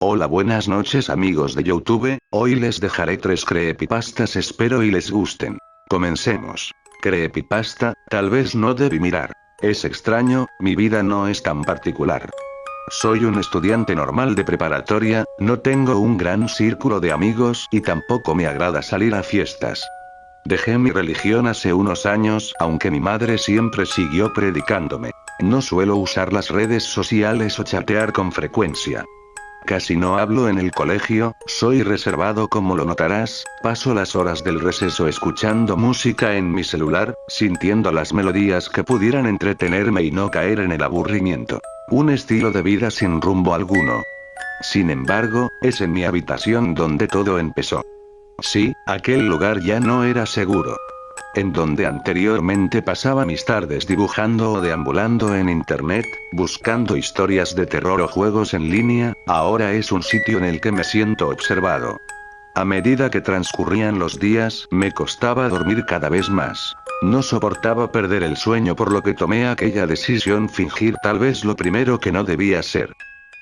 Hola, buenas noches amigos de YouTube, hoy les dejaré 3 creepypastas, espero y les gusten. Comencemos. Creepypasta, tal vez no debí mirar. Es extraño, mi vida no es tan particular. Soy un estudiante normal de preparatoria, no tengo un gran círculo de amigos y tampoco me agrada salir a fiestas. Dejé mi religión hace unos años, aunque mi madre siempre siguió predicándome. No suelo usar las redes sociales o chatear con frecuencia. Casi no hablo en el colegio, soy reservado como lo notarás, paso las horas del receso escuchando música en mi celular, sintiendo las melodías que pudieran entretenerme y no caer en el aburrimiento. Un estilo de vida sin rumbo alguno. Sin embargo, es en mi habitación donde todo empezó. Sí, aquel lugar ya no era seguro. En donde anteriormente pasaba mis tardes dibujando o deambulando en internet, buscando historias de terror o juegos en línea, ahora es un sitio en el que me siento observado. A medida que transcurrían los días, me costaba dormir cada vez más. No soportaba perder el sueño, por lo que tomé aquella decisión: fingir tal vez lo primero que no debía ser.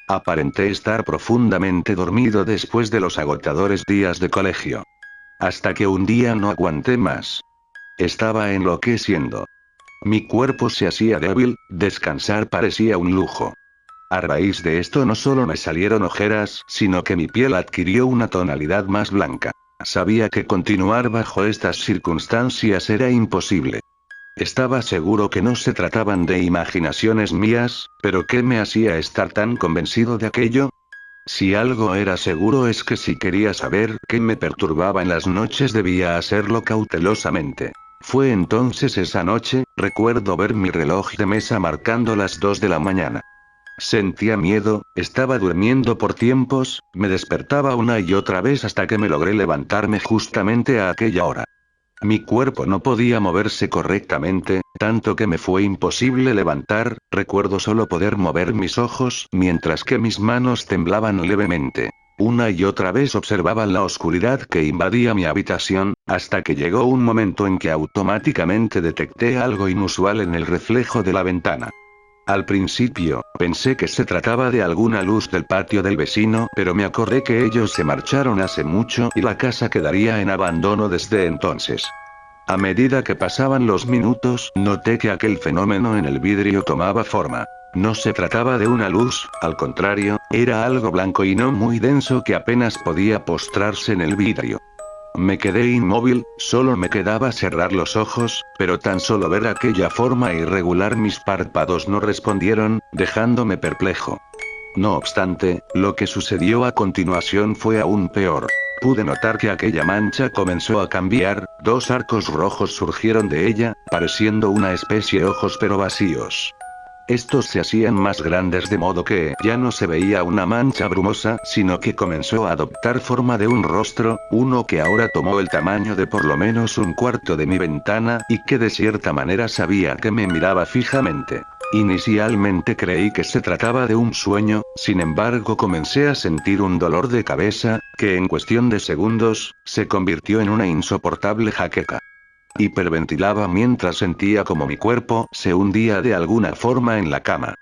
Aparenté estar profundamente dormido después de los agotadores días de colegio. Hasta que un día no aguanté más. Estaba enloqueciendo. Mi cuerpo se hacía débil, descansar parecía un lujo. A raíz de esto no solo me salieron ojeras, sino que mi piel adquirió una tonalidad más blanca. Sabía que continuar bajo estas circunstancias era imposible. Estaba seguro que no se trataban de imaginaciones mías, pero ¿qué me hacía estar tan convencido de aquello? Si algo era seguro es que si quería saber qué me perturbaba en las noches debía hacerlo cautelosamente. Fue entonces esa noche, recuerdo ver mi reloj de mesa marcando las 2 de la mañana. Sentía miedo, estaba durmiendo por tiempos, me despertaba una y otra vez hasta que me logré levantarme justamente a aquella hora. Mi cuerpo no podía moverse correctamente, tanto que me fue imposible levantar, recuerdo solo poder mover mis ojos, mientras que mis manos temblaban levemente. Una y otra vez observaba la oscuridad que invadía mi habitación, hasta que llegó un momento en que automáticamente detecté algo inusual en el reflejo de la ventana. Al principio, pensé que se trataba de alguna luz del patio del vecino, pero me acordé que ellos se marcharon hace mucho y la casa quedaría en abandono desde entonces. A medida que pasaban los minutos, noté que aquel fenómeno en el vidrio tomaba forma. No se trataba de una luz, al contrario, era algo blanco y no muy denso que apenas podía postrarse en el vidrio. Me quedé inmóvil, solo me quedaba cerrar los ojos, pero tan solo ver aquella forma irregular mis párpados no respondieron, dejándome perplejo. No obstante, lo que sucedió a continuación fue aún peor. Pude notar que aquella mancha comenzó a cambiar, 2 arcos rojos surgieron de ella, pareciendo una especie de ojos pero vacíos. Estos se hacían más grandes de modo que ya no se veía una mancha brumosa, sino que comenzó a adoptar forma de un rostro, uno que ahora tomó el tamaño de por lo menos un cuarto de mi ventana, y que de cierta manera sabía que me miraba fijamente. Inicialmente creí que se trataba de un sueño, sin embargo comencé a sentir un dolor de cabeza, que en cuestión de segundos, se convirtió en una insoportable jaqueca. Hiperventilaba mientras sentía como mi cuerpo se hundía de alguna forma en la cama.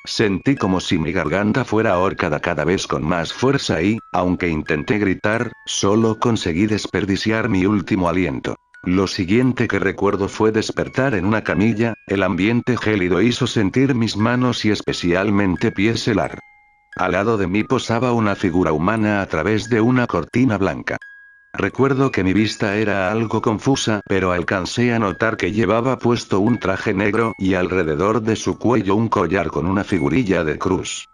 Sentí como si mi garganta fuera ahorcada cada vez con más fuerza y, aunque intenté gritar, solo conseguí desperdiciar mi último aliento. Lo siguiente que recuerdo fue despertar en una camilla, el ambiente gélido hizo sentir mis manos y especialmente pies helar. Al lado de mí posaba una figura humana a través de una cortina blanca. Recuerdo que mi vista era algo confusa, pero alcancé a notar que llevaba puesto un traje negro y alrededor de su cuello un collar con una figurilla de cruz.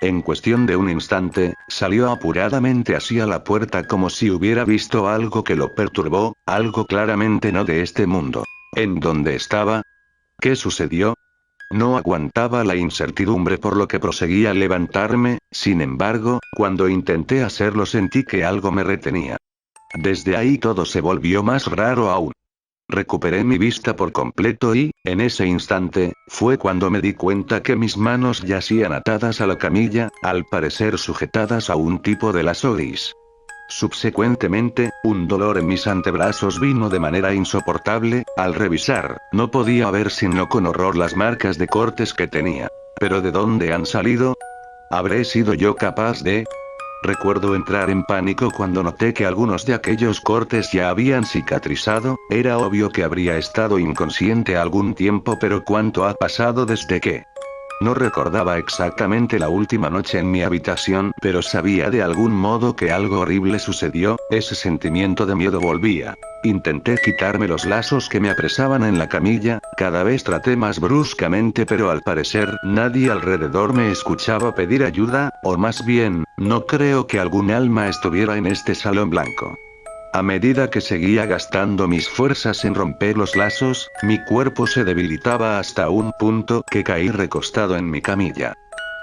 En cuestión de un instante, salió apuradamente hacia la puerta como si hubiera visto algo que lo perturbó, algo claramente no de este mundo. ¿En dónde estaba? ¿Qué sucedió? No aguantaba la incertidumbre, por lo que proseguí a levantarme, sin embargo, cuando intenté hacerlo sentí que algo me retenía. Desde ahí todo se volvió más raro aún. Recuperé mi vista por completo y, en ese instante, fue cuando me di cuenta que mis manos yacían atadas a la camilla, al parecer sujetadas a un tipo de lazo gris. Subsecuentemente, un dolor en mis antebrazos vino de manera insoportable, al revisar, no podía ver sino con horror las marcas de cortes que tenía. ¿Pero de dónde han salido? ¿Habré sido yo capaz de...? Recuerdo entrar en pánico cuando noté que algunos de aquellos cortes ya habían cicatrizado, era obvio que habría estado inconsciente algún tiempo, pero ¿cuánto ha pasado desde que? No recordaba exactamente la última noche en mi habitación, pero sabía de algún modo que algo horrible sucedió, ese sentimiento de miedo volvía. Intenté quitarme los lazos que me apresaban en la camilla, cada vez traté más bruscamente, pero al parecer nadie alrededor me escuchaba pedir ayuda, o más bien, no creo que algún alma estuviera en este salón blanco. A medida que seguía gastando mis fuerzas en romper los lazos, mi cuerpo se debilitaba hasta un punto que caí recostado en mi camilla.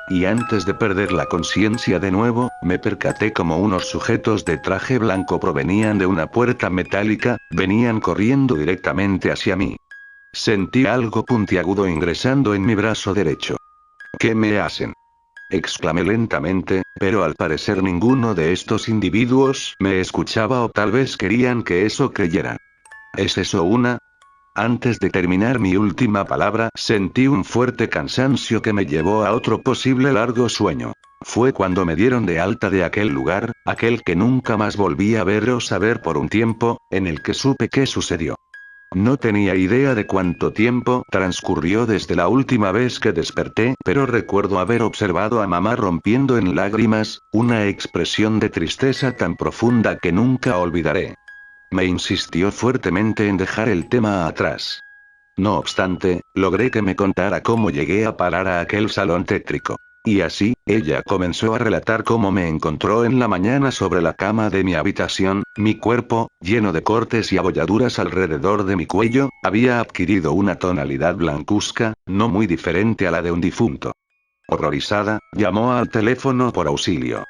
Y antes de perder la conciencia de nuevo, me percaté como unos sujetos de traje blanco provenían de una puerta metálica, venían corriendo directamente hacia mí. Sentí algo puntiagudo ingresando en mi brazo derecho. ¿Qué me hacen? Exclamé lentamente, pero al parecer ninguno de estos individuos me escuchaba, o tal vez querían que eso creyera. ¿Es eso una? Antes de terminar mi última palabra, sentí un fuerte cansancio que me llevó a otro posible largo sueño. Fue cuando me dieron de alta de aquel lugar, aquel que nunca más volví a ver o saber por un tiempo, en el que supe qué sucedió. No tenía idea de cuánto tiempo transcurrió desde la última vez que desperté, pero recuerdo haber observado a mamá rompiendo en lágrimas, una expresión de tristeza tan profunda que nunca olvidaré. Me insistió fuertemente en dejar el tema atrás. No obstante, logré que me contara cómo llegué a parar a aquel salón tétrico. Y así, ella comenzó a relatar cómo me encontró en la mañana sobre la cama de mi habitación, mi cuerpo, lleno de cortes y abolladuras alrededor de mi cuello, había adquirido una tonalidad blancuzca, no muy diferente a la de un difunto. Horrorizada, llamó al teléfono por auxilio.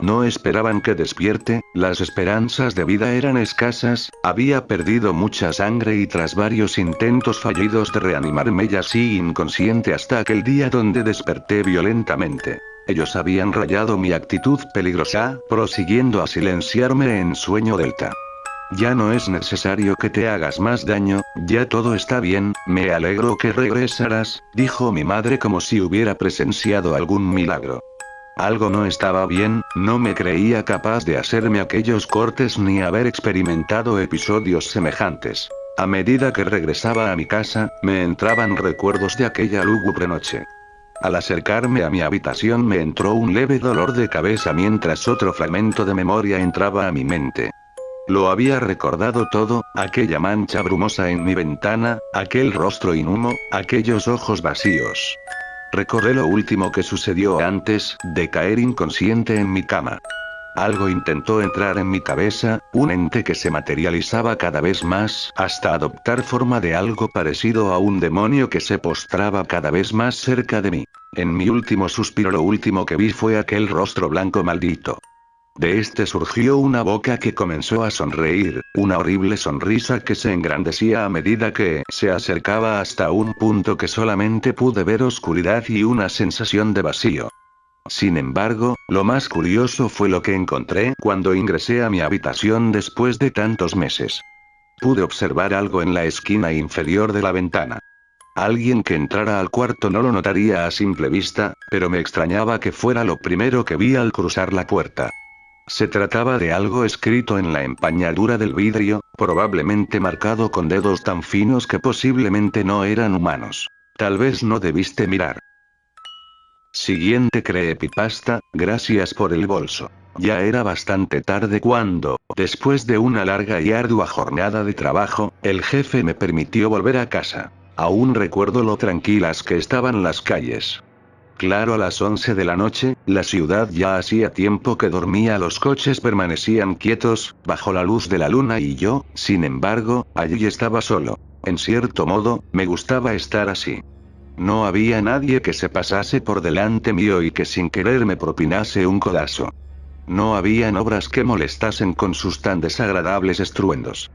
No esperaban que despierte, las esperanzas de vida eran escasas, había perdido mucha sangre y tras varios intentos fallidos de reanimarme yací inconsciente hasta aquel día donde desperté violentamente. Ellos habían rayado mi actitud peligrosa, prosiguiendo a silenciarme en sueño delta. Ya no es necesario que te hagas más daño, ya todo está bien, me alegro que regresarás, dijo mi madre como si hubiera presenciado algún milagro. Algo no estaba bien, no me creía capaz de hacerme aquellos cortes ni haber experimentado episodios semejantes. A medida que regresaba a mi casa, me entraban recuerdos de aquella lúgubre noche. Al acercarme a mi habitación me entró un leve dolor de cabeza mientras otro fragmento de memoria entraba a mi mente. Lo había recordado todo, aquella mancha brumosa en mi ventana, aquel rostro inhumo, aquellos ojos vacíos. Recordé lo último que sucedió antes de caer inconsciente en mi cama. Algo intentó entrar en mi cabeza, un ente que se materializaba cada vez más, hasta adoptar forma de algo parecido a un demonio que se postraba cada vez más cerca de mí. En mi último suspiro lo último que vi fue aquel rostro blanco maldito. De este surgió una boca que comenzó a sonreír, una horrible sonrisa que se engrandecía a medida que se acercaba hasta un punto que solamente pude ver oscuridad y una sensación de vacío. Sin embargo, lo más curioso fue lo que encontré cuando ingresé a mi habitación después de tantos meses. Pude observar algo en la esquina inferior de la ventana. Alguien que entrara al cuarto no lo notaría a simple vista, pero me extrañaba que fuera lo primero que vi al cruzar la puerta. Se trataba de algo escrito en la empañadura del vidrio, probablemente marcado con dedos tan finos que posiblemente no eran humanos. Tal vez no debiste mirar. Siguiente creepypasta, gracias por el bolso. Ya era bastante tarde cuando, después de una larga y ardua jornada de trabajo, el jefe me permitió volver a casa. Aún recuerdo lo tranquilas que estaban las calles. Claro, a las 11 de la noche, la ciudad ya hacía tiempo que dormía, los coches permanecían quietos, bajo la luz de la luna y yo, sin embargo, allí estaba solo. En cierto modo, me gustaba estar así. No había nadie que se pasase por delante mío y que sin querer me propinase un codazo. No habían obras que molestasen con sus tan desagradables estruendos.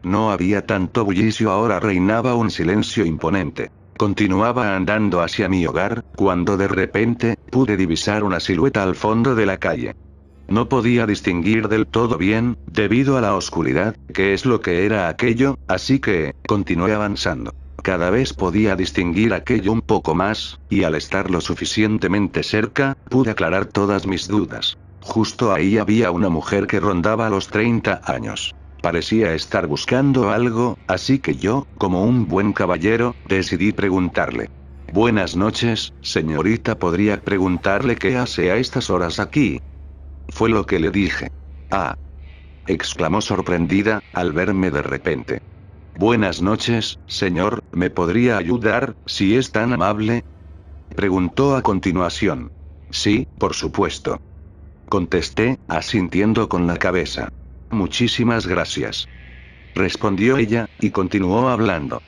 No había tanto bullicio, ahora reinaba un silencio imponente. Continuaba andando hacia mi hogar, cuando de repente, pude divisar una silueta al fondo de la calle. No podía distinguir del todo bien, debido a la oscuridad, qué es lo que era aquello, así que, continué avanzando. Cada vez podía distinguir aquello un poco más, y al estar lo suficientemente cerca, pude aclarar todas mis dudas. Justo ahí había una mujer que rondaba los 30 años. Parecía estar buscando algo, así que yo, como un buen caballero, decidí preguntarle. Buenas noches, señorita, ¿podría preguntarle qué hace a estas horas aquí? Fue lo que le dije. Ah, exclamó sorprendida, al verme de repente. Buenas noches, señor, ¿me podría ayudar, si es tan amable? Preguntó a continuación. Sí, por supuesto. Contesté, asintiendo con la cabeza. Muchísimas gracias. Respondió ella, y continuó hablando.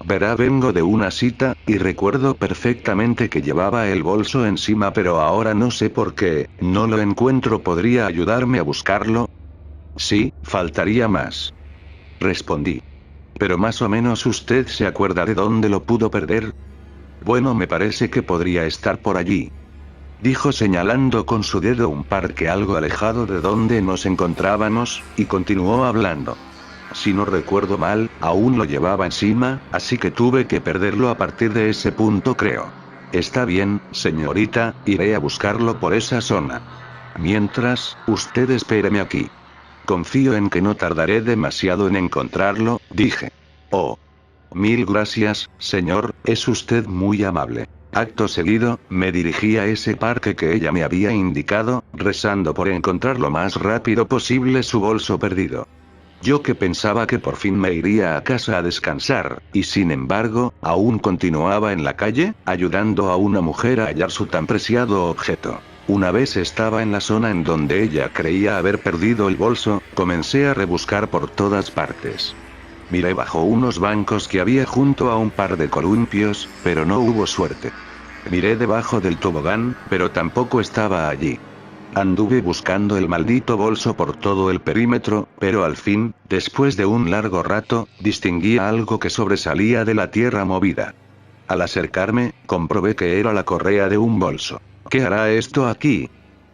Verá, vengo de una cita, y recuerdo perfectamente que llevaba el bolso encima, pero ahora no sé por qué, no lo encuentro. ¿Podría ayudarme a buscarlo? Sí, faltaría más. Respondí. Pero más o menos usted se acuerda de dónde lo pudo perder. Bueno, me parece que podría estar por allí. Dijo señalando con su dedo un parque algo alejado de donde nos encontrábamos, y continuó hablando. Si no recuerdo mal, aún lo llevaba encima, así que tuve que perderlo a partir de ese punto, creo. Está bien, señorita, iré a buscarlo por esa zona. Mientras, usted espéreme aquí. Confío en que no tardaré demasiado en encontrarlo, dije. Oh. Mil gracias, señor, es usted muy amable. Acto seguido, me dirigí a ese parque que ella me había indicado, rezando por encontrar lo más rápido posible su bolso perdido. Yo que pensaba que por fin me iría a casa a descansar, y sin embargo, aún continuaba en la calle, ayudando a una mujer a hallar su tan preciado objeto. Una vez estaba en la zona en donde ella creía haber perdido el bolso, comencé a rebuscar por todas partes. Miré bajo unos bancos que había junto a un par de columpios, pero no hubo suerte. Miré debajo del tobogán, pero tampoco estaba allí. Anduve buscando el maldito bolso por todo el perímetro, pero al fin, después de un largo rato, distinguí algo que sobresalía de la tierra movida. Al acercarme, comprobé que era la correa de un bolso. ¿Qué hará esto aquí?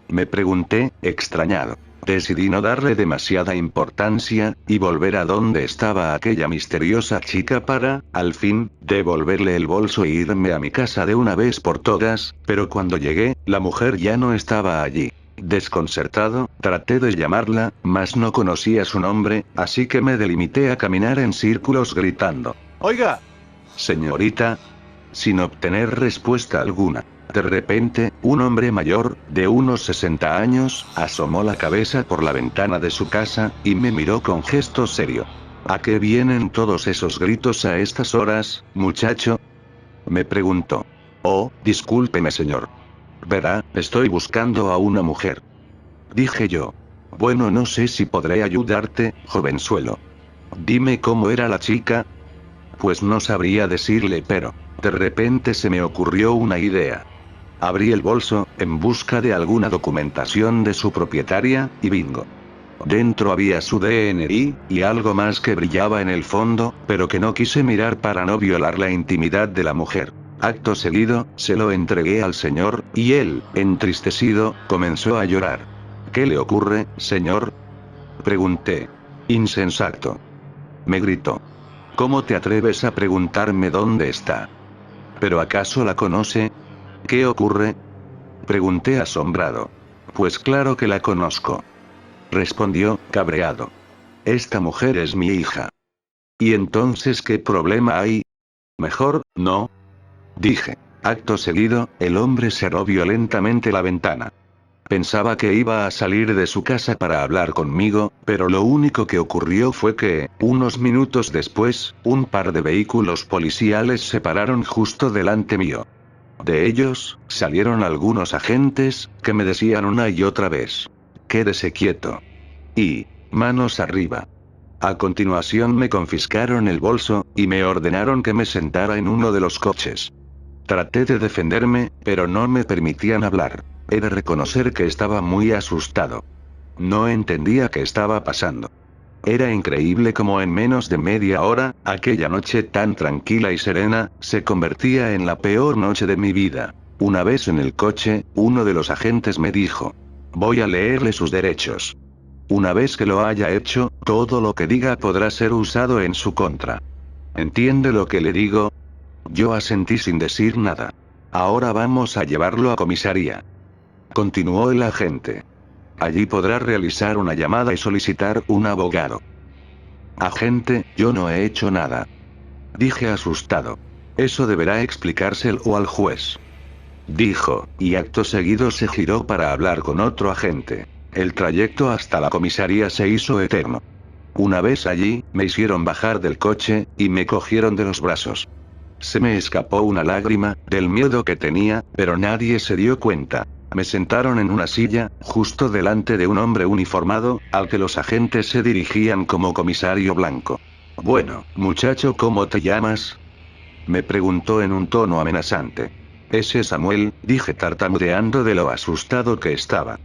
Me pregunté, extrañado. Decidí no darle demasiada importancia, y volver a donde estaba aquella misteriosa chica para, al fin, devolverle el bolso e irme a mi casa de una vez por todas, pero cuando llegué, la mujer ya no estaba allí. Desconcertado, traté de llamarla, mas no conocía su nombre, así que me delimité a caminar en círculos gritando. ¡Oiga! Señorita. Sin obtener respuesta alguna. De repente, un hombre mayor, de unos 60 años, asomó la cabeza por la ventana de su casa, y me miró con gesto serio. ¿A qué vienen todos esos gritos a estas horas, muchacho? Me preguntó. Oh, discúlpeme, señor. Verá, estoy buscando a una mujer. Dije yo. Bueno, no sé si podré ayudarte, jovenzuelo. Dime cómo era la chica. Pues no sabría decirle, pero de repente se me ocurrió una idea. Abrí el bolso, en busca de alguna documentación de su propietaria, y bingo. Dentro había su DNI, y algo más que brillaba en el fondo, pero que no quise mirar para no violar la intimidad de la mujer. Acto seguido, se lo entregué al señor, y él, entristecido, comenzó a llorar. ¿Qué le ocurre, señor? Pregunté. Insensato. Me gritó. ¿Cómo te atreves a preguntarme dónde está? ¿Pero acaso la conoce? ¿Qué ocurre? Pregunté asombrado. Pues claro que la conozco. Respondió, cabreado. Esta mujer es mi hija. ¿Y entonces qué problema hay? Mejor, no. Dije. Acto seguido, el hombre cerró violentamente la ventana. Pensaba que iba a salir de su casa para hablar conmigo, pero lo único que ocurrió fue que, unos minutos después, un par de vehículos policiales se pararon justo delante mío. De ellos, salieron algunos agentes, que me decían una y otra vez. Quédese quieto. Y, manos arriba. A continuación me confiscaron el bolso, y me ordenaron que me sentara en uno de los coches. Traté de defenderme, pero no me permitían hablar. He de reconocer que estaba muy asustado. No entendía qué estaba pasando. Era increíble cómo en menos de media hora, aquella noche tan tranquila y serena, se convertía en la peor noche de mi vida. Una vez en el coche, uno de los agentes me dijo: voy a leerle sus derechos. Una vez que lo haya hecho, todo lo que diga podrá ser usado en su contra. ¿Entiende lo que le digo? Yo asentí sin decir nada. Ahora vamos a llevarlo a comisaría. Continuó el agente. Allí podrá realizar una llamada y solicitar un abogado. Agente, yo no he hecho nada. Dije asustado. Eso deberá explicárselo al juez. Dijo, y acto seguido se giró para hablar con otro agente. El trayecto hasta la comisaría se hizo eterno. Una vez allí, me hicieron bajar del coche, y me cogieron de los brazos. Se me escapó una lágrima, del miedo que tenía, pero nadie se dio cuenta. Me sentaron en una silla, justo delante de un hombre uniformado, al que los agentes se dirigían como comisario Blanco. Bueno, muchacho, ¿cómo te llamas? Me preguntó en un tono amenazante. Ese Samuel, dije tartamudeando de lo asustado que estaba.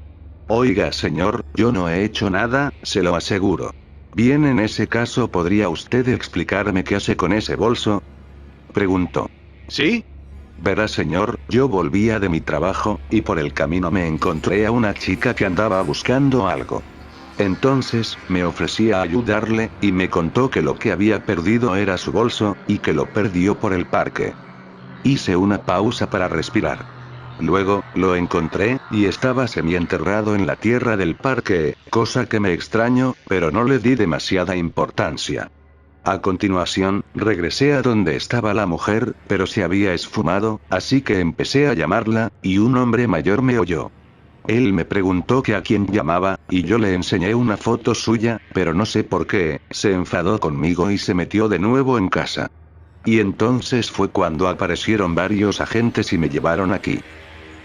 Oiga, señor, yo no he hecho nada, se lo aseguro. Bien, en ese caso, ¿podría usted explicarme qué hace con ese bolso? Preguntó. ¿Sí? Verá, señor, yo volvía de mi trabajo, y por el camino me encontré a una chica que andaba buscando algo. Entonces, me ofrecí a ayudarle, y me contó que lo que había perdido era su bolso, y que lo perdió por el parque. Hice una pausa para respirar. Luego, lo encontré, y estaba semienterrado en la tierra del parque, cosa que me extrañó, pero no le di demasiada importancia. A continuación, regresé a donde estaba la mujer, pero se había esfumado, así que empecé a llamarla, y un hombre mayor me oyó. Él me preguntó que a quién llamaba, y yo le enseñé una foto suya, pero no sé por qué, se enfadó conmigo y se metió de nuevo en casa. Y entonces fue cuando aparecieron varios agentes y me llevaron aquí.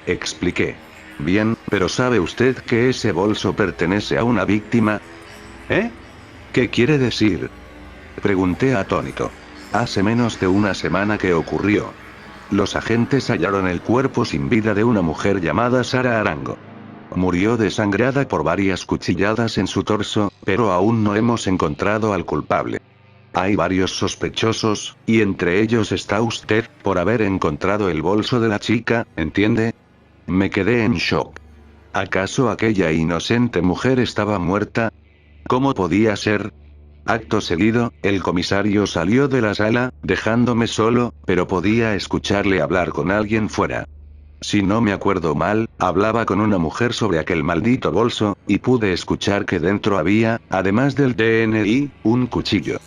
Expliqué. Bien, pero ¿sabe usted que ese bolso pertenece a una víctima? ¿Eh? ¿Qué quiere decir? Pregunté atónito. Hace menos de una semana que ocurrió. Los agentes hallaron el cuerpo sin vida de una mujer llamada Sara Arango. Murió desangrada por varias cuchilladas en su torso, pero aún no hemos encontrado al culpable. Hay varios sospechosos, y entre ellos está usted, por haber encontrado el bolso de la chica, ¿entiende? Me quedé en shock. ¿Acaso aquella inocente mujer estaba muerta? ¿Cómo podía ser? Acto seguido, el comisario salió de la sala, dejándome solo, pero podía escucharle hablar con alguien fuera. Si no me acuerdo mal, hablaba con una mujer sobre aquel maldito bolso, y pude escuchar que dentro había, además del DNI, un cuchillo.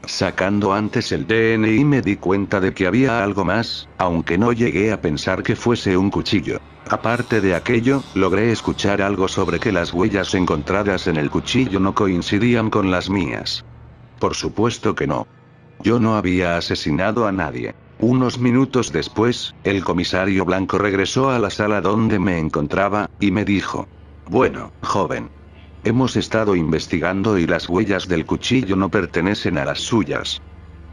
Sacando antes el DNI me di cuenta de que había algo más, aunque no llegué a pensar que fuese un cuchillo. Aparte de aquello, logré escuchar algo sobre que las huellas encontradas en el cuchillo no coincidían con las mías. Por supuesto que no. Yo no había asesinado a nadie. Unos minutos después, el comisario Blanco regresó a la sala donde me encontraba, y me dijo: Bueno, joven. Hemos estado investigando y las huellas del cuchillo no pertenecen a las suyas.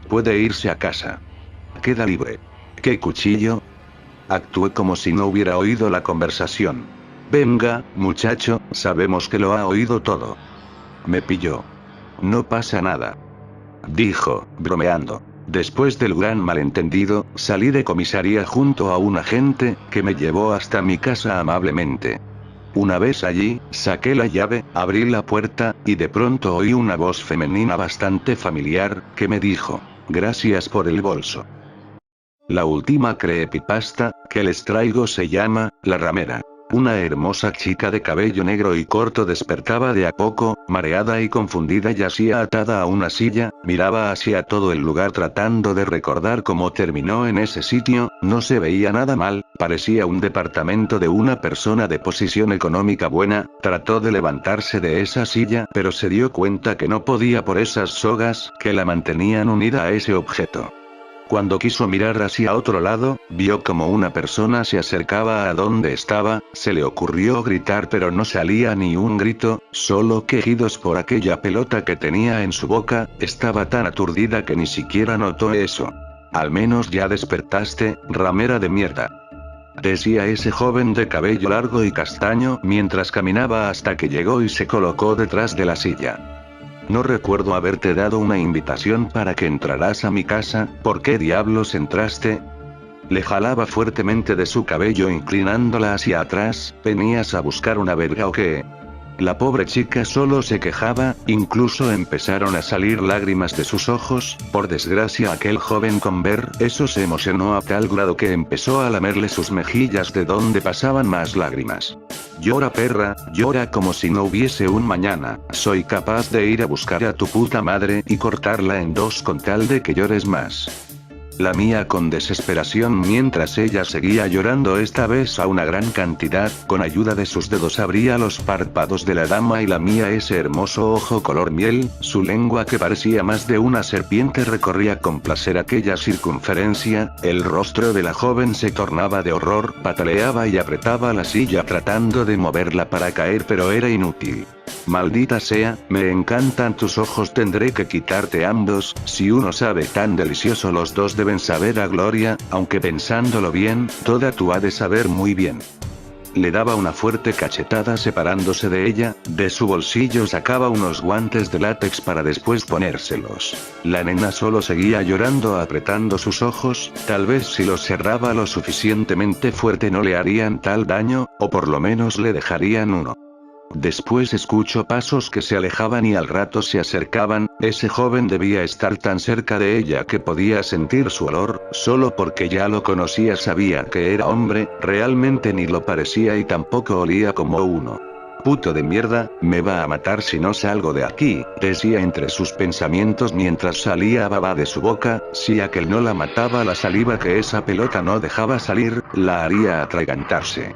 Puede irse a casa. Queda libre. ¿Qué cuchillo? Actué como si no hubiera oído la conversación. Venga, muchacho, sabemos que lo ha oído todo. Me pilló. No pasa nada. Dijo, bromeando. Después del gran malentendido, salí de comisaría junto a un agente, que me llevó hasta mi casa amablemente. Una vez allí, saqué la llave, abrí la puerta, y de pronto oí una voz femenina bastante familiar, que me dijo: Gracias por el bolso. La última creepypasta que les traigo se llama La Ramera. Una hermosa chica de cabello negro y corto despertaba de a poco, mareada y confundida, yacía atada a una silla, miraba hacia todo el lugar tratando de recordar cómo terminó en ese sitio, no se veía nada mal, parecía un departamento de una persona de posición económica buena, trató de levantarse de esa silla pero se dio cuenta que no podía por esas sogas que la mantenían unida a ese objeto. Cuando quiso mirar hacia otro lado, vio como una persona se acercaba a donde estaba, se le ocurrió gritar pero no salía ni un grito, solo quejidos por aquella pelota que tenía en su boca, estaba tan aturdida que ni siquiera notó eso. Al menos ya despertaste, ramera de mierda. Decía ese joven de cabello largo y castaño mientras caminaba hasta que llegó y se colocó detrás de la silla. No recuerdo haberte dado una invitación para que entraras a mi casa, ¿por qué diablos entraste? Le jalaba fuertemente de su cabello inclinándola hacia atrás, ¿venías a buscar una verga o qué? La pobre chica solo se quejaba, incluso empezaron a salir lágrimas de sus ojos. Por desgracia, aquel joven con ver eso se emocionó a tal grado que empezó a lamerle sus mejillas de donde pasaban más lágrimas. Llora perra, llora como si no hubiese un mañana. Soy capaz de ir a buscar a tu puta madre y cortarla en dos con tal de que llores más. Lamía con desesperación mientras ella seguía llorando, esta vez a una gran cantidad. Con ayuda de sus dedos abría los párpados de la dama y lamía ese hermoso ojo color miel. Su lengua, que parecía más de una serpiente, recorría con placer aquella circunferencia. El rostro de la joven se tornaba de horror, pataleaba y apretaba la silla tratando de moverla para caer, pero era inútil. Maldita sea, me encantan tus ojos, tendré que quitarte ambos. Si uno sabe tan delicioso, los dos deben saber a gloria, aunque pensándolo bien, toda tú ha de saber muy bien. Le daba una fuerte cachetada separándose de ella. De su bolsillo sacaba unos guantes de látex para después ponérselos. La nena solo seguía llorando apretando sus ojos. Tal vez si los cerraba lo suficientemente fuerte no le harían tal daño, o por lo menos le dejarían uno. Después escuchó pasos que se alejaban y al rato se acercaban. Ese joven debía estar tan cerca de ella que podía sentir su olor. Solo porque ya lo conocía sabía que era hombre. Realmente ni lo parecía y tampoco olía como uno. Puto de mierda, me va a matar si no salgo de aquí, decía entre sus pensamientos mientras salía baba de su boca. Si aquel no la mataba, la saliva que esa pelota no dejaba salir, la haría atragantarse.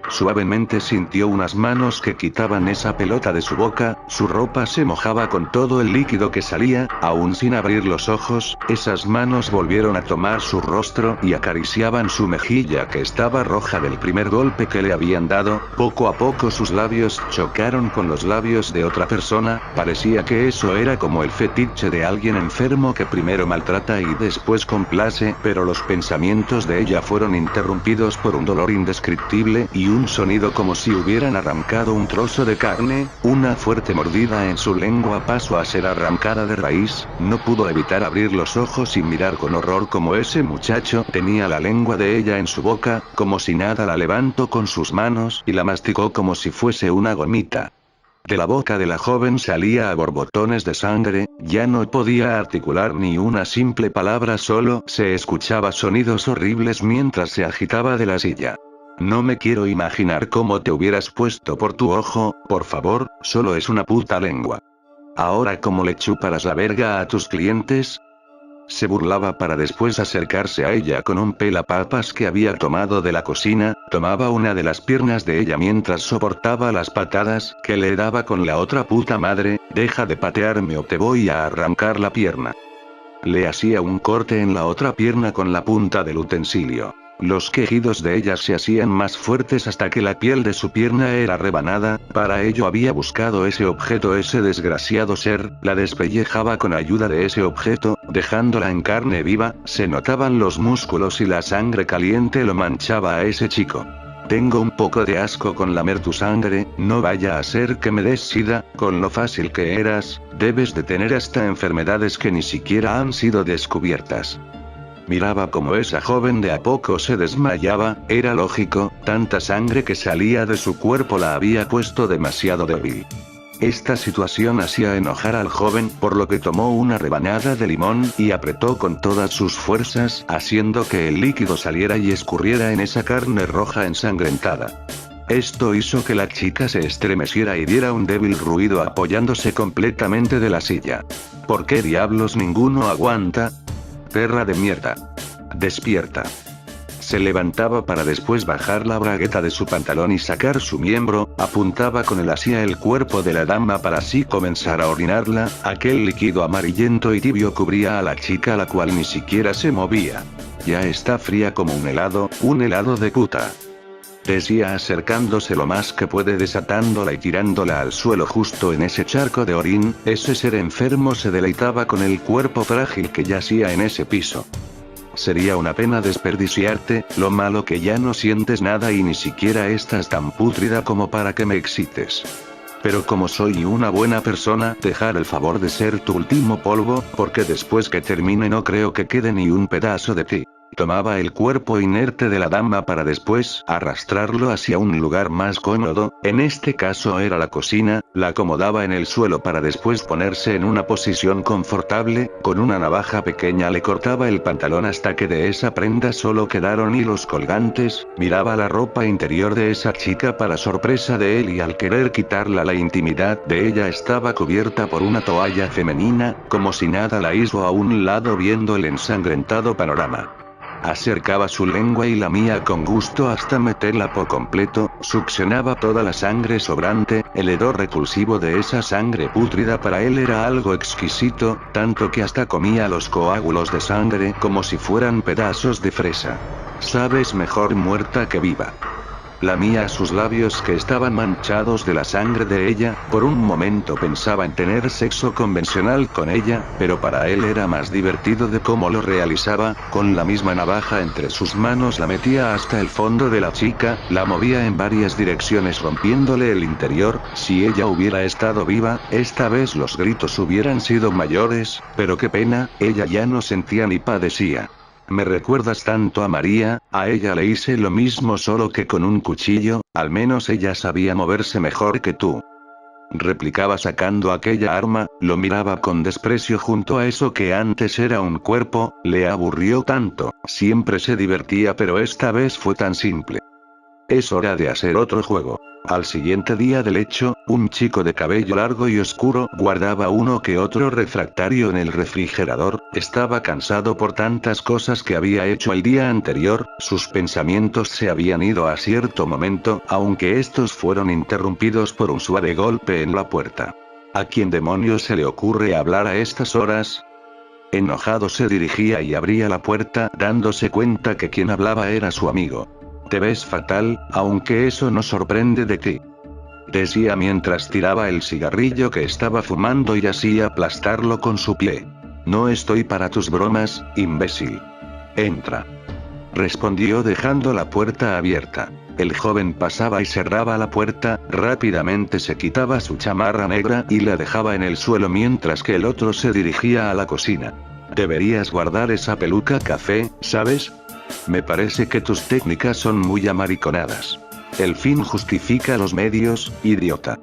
Suavemente sintió unas manos que quitaban esa pelota de su boca. Su ropa se mojaba con todo el líquido que salía. Aún sin abrir los ojos, esas manos volvieron a tomar su rostro y acariciaban su mejilla que estaba roja del primer golpe que le habían dado. Poco a poco sus labios chocaron con los labios de otra persona. Parecía que eso era como el fetiche de alguien enfermo que primero maltrata y después complace, pero los pensamientos de ella fueron interrumpidos por un dolor indescriptible y un sonido como si hubieran arrancado un trozo de carne. Una fuerte mordida en su lengua pasó a ser arrancada de raíz. No pudo evitar abrir los ojos y mirar con horror como ese muchacho tenía la lengua de ella en su boca. Como si nada, la levantó con sus manos y la masticó como si fuese una gomita. De la boca de la joven salía a borbotones de sangre. Ya no podía articular ni una simple palabra, solo se escuchaba sonidos horribles mientras se agitaba de la silla. No me quiero imaginar cómo te hubieras puesto por tu ojo, por favor, solo es una puta lengua. Ahora, ¿cómo le chuparás la verga a tus clientes? Se burlaba para después acercarse a ella con un pelapapas que había tomado de la cocina. Tomaba una de las piernas de ella mientras soportaba las patadas que le daba con la otra. Puta madre, deja de patearme o te voy a arrancar la pierna. Le hacía un corte en la otra pierna con la punta del utensilio. Los quejidos de ella se hacían más fuertes hasta que la piel de su pierna era rebanada. Para ello había buscado ese objeto. Ese desgraciado ser la despellejaba con ayuda de ese objeto, dejándola en carne viva. Se notaban los músculos y la sangre caliente lo manchaba a ese chico. Tengo un poco de asco con lamer tu sangre, no vaya a ser que me des sida. Con lo fácil que eras, debes de tener hasta enfermedades que ni siquiera han sido descubiertas. Miraba como esa joven de a poco se desmayaba. Era lógico, tanta sangre que salía de su cuerpo la había puesto demasiado débil. Esta situación hacía enojar al joven, por lo que tomó una rebanada de limón y apretó con todas sus fuerzas, haciendo que el líquido saliera y escurriera en esa carne roja ensangrentada. Esto hizo que la chica se estremeciera y diera un débil ruido apoyándose completamente de la silla. ¿Por qué diablos ninguno aguanta? Perra de mierda. Despierta. Se levantaba para después bajar la bragueta de su pantalón y sacar su miembro. Apuntaba con él hacia el cuerpo de la dama para así comenzar a orinarla. Aquel líquido amarillento y tibio cubría a la chica, la cual ni siquiera se movía. Ya está fría como un helado de puta. Decía acercándose lo más que puede, desatándola y tirándola al suelo justo en ese charco de orín. Ese ser enfermo se deleitaba con el cuerpo frágil que yacía en ese piso. Sería una pena desperdiciarte, lo malo que ya no sientes nada y ni siquiera estás tan pútrida como para que me excites. Pero como soy una buena persona, dejar el favor de ser tu último polvo, porque después que termine no creo que quede ni un pedazo de ti. Tomaba el cuerpo inerte de la dama para después arrastrarlo hacia un lugar más cómodo, en este caso era la cocina, la acomodaba en el suelo para después ponerse en una posición confortable, con una navaja pequeña le cortaba el pantalón hasta que de esa prenda solo quedaron hilos colgantes, miraba la ropa interior de esa chica para sorpresa de él y al querer quitarla la intimidad de ella estaba cubierta por una toalla femenina, como si nada la hizo a un lado viendo el ensangrentado panorama. Acercaba su lengua y la mía con gusto hasta meterla por completo, succionaba toda la sangre sobrante, el hedor repulsivo de esa sangre pútrida para él era algo exquisito, tanto que hasta comía los coágulos de sangre como si fueran pedazos de fresa. Sabes, mejor muerta que viva. Lamía sus labios que estaban manchados de la sangre de ella, por un momento pensaba en tener sexo convencional con ella, pero para él era más divertido de cómo lo realizaba, con la misma navaja entre sus manos la metía hasta el fondo de la chica, la movía en varias direcciones rompiéndole el interior, si ella hubiera estado viva, esta vez los gritos hubieran sido mayores, pero qué pena, ella ya no sentía ni padecía. Me recuerdas tanto a María, a ella le hice lo mismo solo que con un cuchillo, al menos ella sabía moverse mejor que tú. Replicaba sacando aquella arma, lo miraba con desprecio junto a eso que antes era un cuerpo, le aburrió tanto, siempre se divertía pero esta vez fue tan simple. Es hora de hacer otro juego. Al siguiente día del hecho, un chico de cabello largo y oscuro guardaba uno que otro refractario en el refrigerador, estaba cansado por tantas cosas que había hecho el día anterior, sus pensamientos se habían ido a cierto momento, aunque estos fueron interrumpidos por un suave golpe en la puerta. ¿A quién demonios se le ocurre hablar a estas horas? Enojado se dirigía y abría la puerta dándose cuenta que quien hablaba era su amigo. Te ves fatal, aunque eso no sorprende de ti. Decía mientras tiraba el cigarrillo que estaba fumando y hacía aplastarlo con su pie. No estoy para tus bromas, imbécil. Entra. Respondió dejando la puerta abierta. El joven pasaba y cerraba la puerta, rápidamente se quitaba su chamarra negra y la dejaba en el suelo mientras que el otro se dirigía a la cocina. Deberías guardar esa peluca café, ¿sabes? Me parece que tus técnicas son muy amariconadas. El fin justifica los medios, idiota.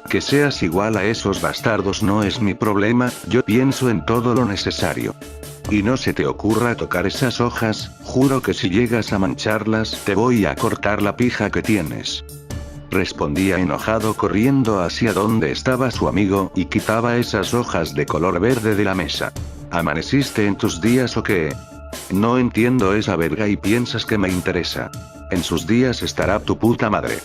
Que seas igual a esos bastardos no es mi problema, yo pienso en todo lo necesario. Y no se te ocurra tocar esas hojas, juro que si llegas a mancharlas te voy a cortar la pija que tienes. Respondía enojado corriendo hacia donde estaba su amigo y quitaba esas hojas de color verde de la mesa. ¿Amaneciste en tus días o qué? No entiendo esa verga y piensas que me interesa. En sus días estará tu puta madre.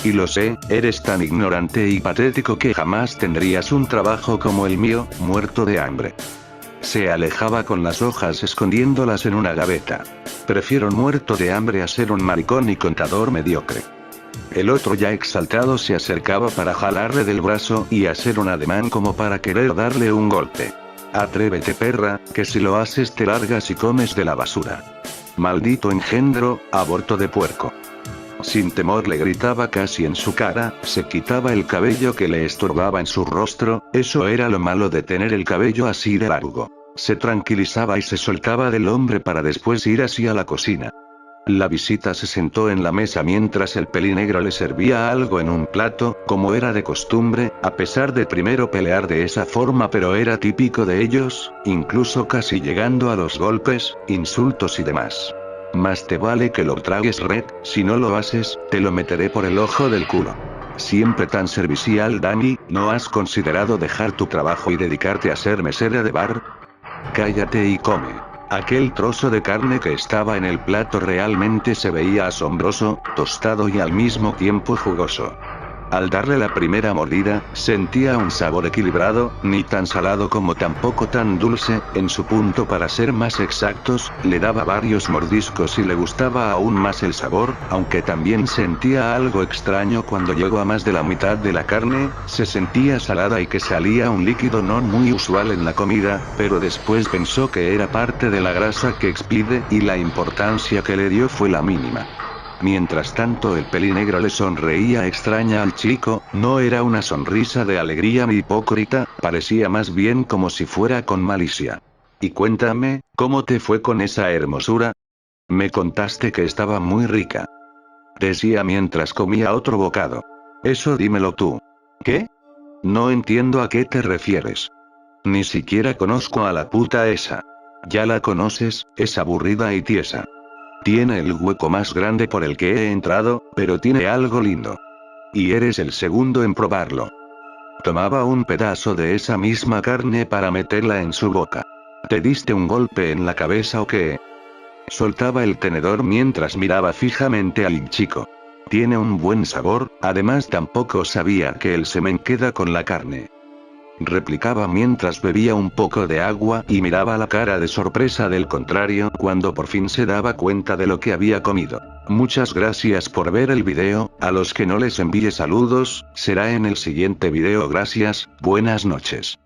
Y lo sé, eres tan ignorante y patético que jamás tendrías un trabajo como el mío, muerto de hambre. Se alejaba con las hojas escondiéndolas en una gaveta. Prefiero muerto de hambre a ser un maricón y contador mediocre. El otro ya exaltado se acercaba para jalarle del brazo y hacer un ademán como para querer darle un golpe. Atrévete perra, que si lo haces te largas y comes de la basura. Maldito engendro, aborto de puerco. Sin temor le gritaba casi en su cara, se quitaba el cabello que le estorbaba en su rostro, eso era lo malo de tener el cabello así de largo. Se tranquilizaba y se soltaba del hombre para después ir hacia la cocina. La visita se sentó en la mesa mientras el pelinegro le servía algo en un plato, como era de costumbre, a pesar de primero pelear de esa forma pero era típico de ellos, incluso casi llegando a los golpes, insultos y demás. Más te vale que lo tragues Red, si no lo haces, te lo meteré por el ojo del culo. Siempre tan servicial Dani, ¿no has considerado dejar tu trabajo y dedicarte a ser mesera de bar? Cállate y come. Aquel trozo de carne que estaba en el plato realmente se veía asombroso, tostado y al mismo tiempo jugoso. Al darle la primera mordida, sentía un sabor equilibrado, ni tan salado como tampoco tan dulce, en su punto para ser más exactos, le daba varios mordiscos y le gustaba aún más el sabor, aunque también sentía algo extraño cuando llegó a más de la mitad de la carne, se sentía salada y que salía un líquido no muy usual en la comida, pero después pensó que era parte de la grasa que expide y la importancia que le dio fue la mínima. Mientras tanto el pelinegro le sonreía extraña al chico, no era una sonrisa de alegría ni hipócrita, parecía más bien como si fuera con malicia. Y cuéntame, ¿cómo te fue con esa hermosura? Me contaste que estaba muy rica. Decía mientras comía otro bocado. Eso dímelo tú. ¿Qué? No entiendo a qué te refieres. Ni siquiera conozco a la puta esa. Ya la conoces, es aburrida y tiesa. Tiene el hueco más grande por el que he entrado, pero tiene algo lindo. Y eres el segundo en probarlo. Tomaba un pedazo de esa misma carne para meterla en su boca. ¿Te diste un golpe en la cabeza o qué? Soltaba el tenedor mientras miraba fijamente al chico. Tiene un buen sabor, además tampoco sabía que el semen queda con la carne. Replicaba mientras bebía un poco de agua y miraba la cara de sorpresa del contrario cuando por fin se daba cuenta de lo que había comido. Muchas gracias por ver el video, a los que no les envíe saludos, será en el siguiente video. Gracias, buenas noches.